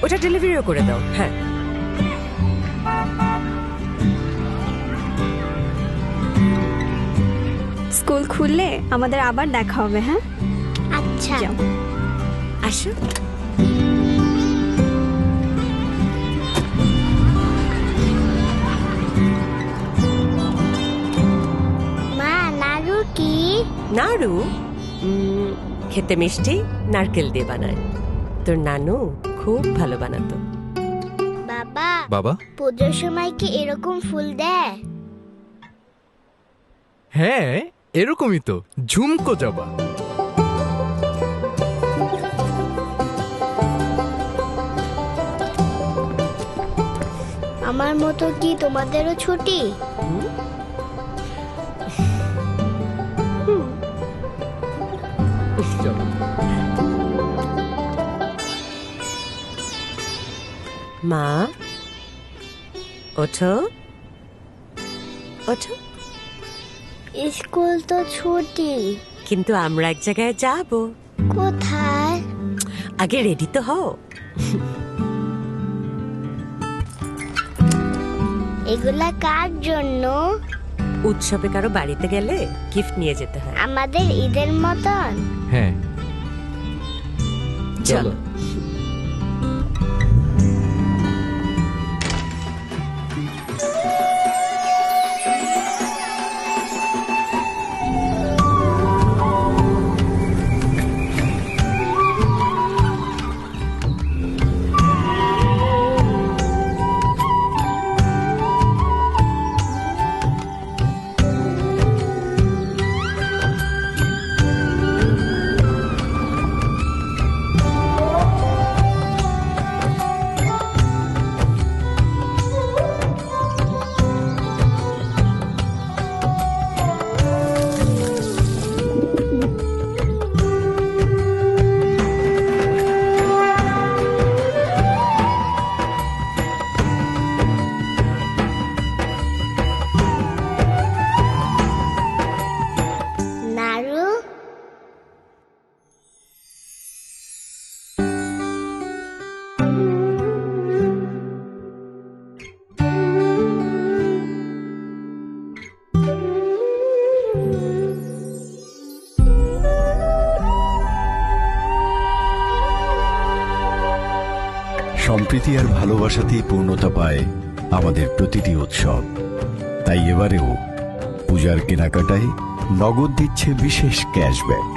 ওটা ডেলিভারিও করে দাও। হ্যাঁ, স্কুল খুললে আমাদের আবার দেখা হবে। হ্যাঁ, আচ্ছা যাও। আসো। মা, নাড়ু কি? নাড়ু খেতে মিষ্টি, নারকেল দিয়ে বানায়। তোর নানু খুব ভালো বানাতো। বাবা, বাবা, পুজোর সময় কি এরকম ফুল দেয়? হ্যাঁ এরকমই তো, ঝুমকো জবা। আমার মতো কি তোমাদেরও ছুটি? চলো। মা, ওঠো ওঠো। স্কুল তো ছুটি। কিন্তু আমরা এক জায়গায় যাব। কোথায়? আগে রেডি তো হও। এগুলা কার জন্য? উৎসবে কারো বাড়িতে গেলে গিফট নিয়ে যেতে হয়। আমাদের ঈদের মতন? হ্যাঁ চলো। নাড়ু, সম্প্রীতি আর ভালোবাসাতেই পূর্ণতা পায় আমাদের প্রতিটি উৎসব। তাই এবারেও পূজার কেনাকাটায় নগদ দিচ্ছে বিশেষ ক্যাশব্যাক।